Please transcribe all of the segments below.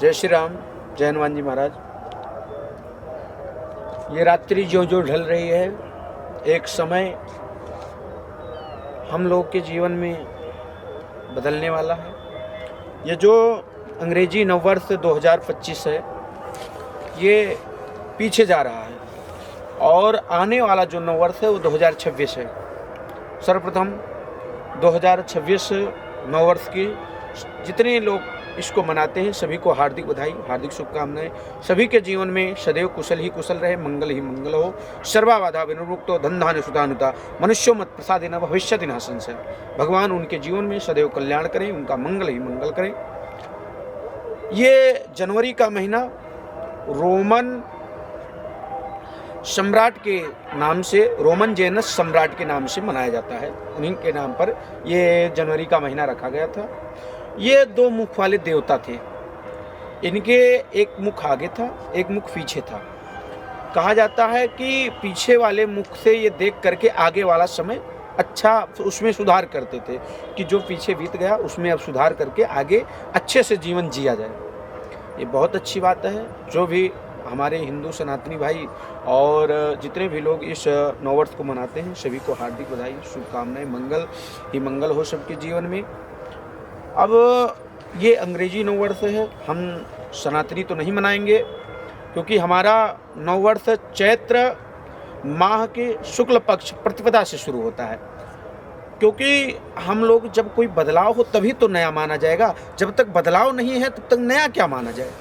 जय श्री राम, जय हनुमान जी महाराज। ये रात्रि जो जो ढल रही है, एक समय हम लोग के जीवन में बदलने वाला है। ये जो अंग्रेजी नववर्ष 2025 है, ये पीछे जा रहा है और आने वाला जो नववर्ष है वो 2026 है। सर्वप्रथम 2026 नववर्ष की जितने लोग इसको मनाते हैं सभी को हार्दिक बधाई, हार्दिक शुभकामनाएं। सभी के जीवन में सदैव कुशल ही कुशल रहे, मंगल ही मंगल हो। सर्वा बाधा विनिर्मुक्तो धनधान्य सुतानुता मनुष्यो मत प्रसादेन भविष्यति न संशय। भगवान उनके जीवन में सदैव कल्याण करें, उनका मंगल ही मंगल करें। ये जनवरी का महीना रोमन सम्राट के नाम से, रोमन जेनस सम्राट के नाम से मनाया जाता है। उन्हीं के नाम पर ये जनवरी का महीना रखा गया था। ये दो मुख वाले देवता थे। इनके एक मुख आगे था, एक मुख पीछे था। कहा जाता है कि पीछे वाले मुख से ये देख करके आगे वाला समय अच्छा उसमें सुधार करते थे कि जो पीछे बीत गया उसमें अब सुधार करके आगे अच्छे से जीवन जिया जाए। ये बहुत अच्छी बात है। जो भी हमारे हिंदू सनातनी भाई और जितने भी लोग इस नववर्ष को मनाते हैं सभी को हार्दिक बधाई, शुभकामनाएं। मंगल ही मंगल हो सबके जीवन में। अब ये अंग्रेजी नववर्ष है, हम सनातनी तो नहीं मनाएंगे क्योंकि हमारा नववर्ष चैत्र माह के शुक्ल पक्ष प्रतिपदा से शुरू होता है। क्योंकि हम लोग जब कोई बदलाव हो तभी तो नया माना जाएगा, जब तक बदलाव नहीं है तब तक नया क्या माना जाए।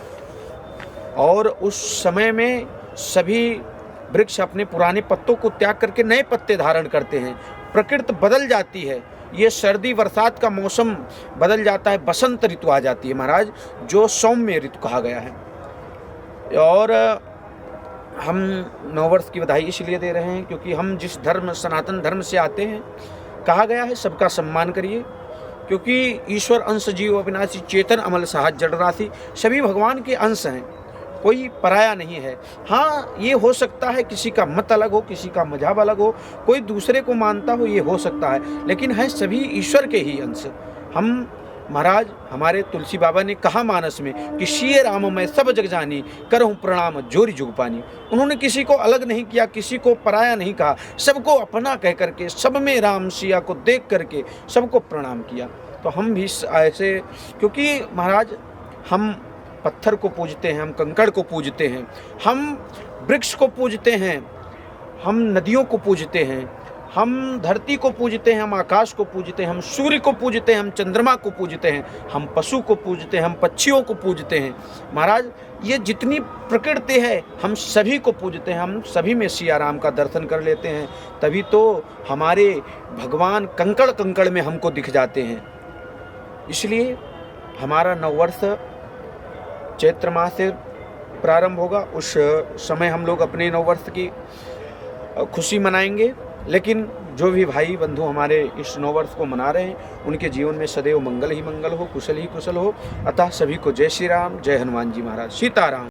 और उस समय में सभी वृक्ष अपने पुराने पत्तों को त्याग करके नए पत्ते धारण करते हैं। प्रकृति बदल जाती है। ये सर्दी बरसात का मौसम बदल जाता है, बसंत ऋतु आ जाती है महाराज, जो सौम्य ऋतु कहा गया है। और हम नववर्ष की बधाई इसलिए दे रहे हैं क्योंकि हम जिस धर्म, सनातन धर्म से आते हैं, कहा गया है सबका सम्मान करिए, क्योंकि ईश्वर अंश जीव अविनाशी चेतन अमल साहस जड़ राशि, सभी भगवान के अंश हैं, कोई पराया नहीं है। हाँ, ये हो सकता है किसी का मत अलग हो, किसी का मजहब अलग हो, कोई दूसरे को मानता हो, ये हो सकता है, लेकिन है सभी ईश्वर के ही अंश। हम महाराज, हमारे तुलसी बाबा ने कहा मानस में कि सिय राम मैं सब जग जानी, करहूँ प्रणाम जोरी जुग पानी। उन्होंने किसी को अलग नहीं किया, किसी को पराया नहीं कहा, सबको अपना कह करके, सब में राम सिया को देख करके सबको प्रणाम किया। तो हम भी ऐसे, क्योंकि महाराज हम पत्थर को पूजते हैं, हम कंकड़ को पूजते हैं, हम वृक्ष को पूजते हैं, हम नदियों को पूजते हैं, हम धरती को पूजते हैं, हम आकाश को पूजते हैं, हम सूर्य को पूजते हैं, हम चंद्रमा को पूजते हैं, हम पशु को पूजते हैं, हम पक्षियों को पूजते हैं। महाराज, ये जितनी प्रकृति है हम सभी को पूजते हैं, हम सभी में सिया राम का दर्शन कर लेते हैं, तभी तो हमारे भगवान कंकड़ कंकड़ में हमको दिख जाते हैं। इसलिए हमारा नववर्ष चैत्र माह से प्रारंभ होगा। उस समय हम लोग अपने नववर्ष की खुशी मनाएंगे। लेकिन जो भी भाई बंधु हमारे इस नववर्ष को मना रहे हैं उनके जीवन में सदैव मंगल ही मंगल हो, कुशल ही कुशल हो। अतः सभी को जय श्री राम, जय हनुमान जी महाराज, सीताराम।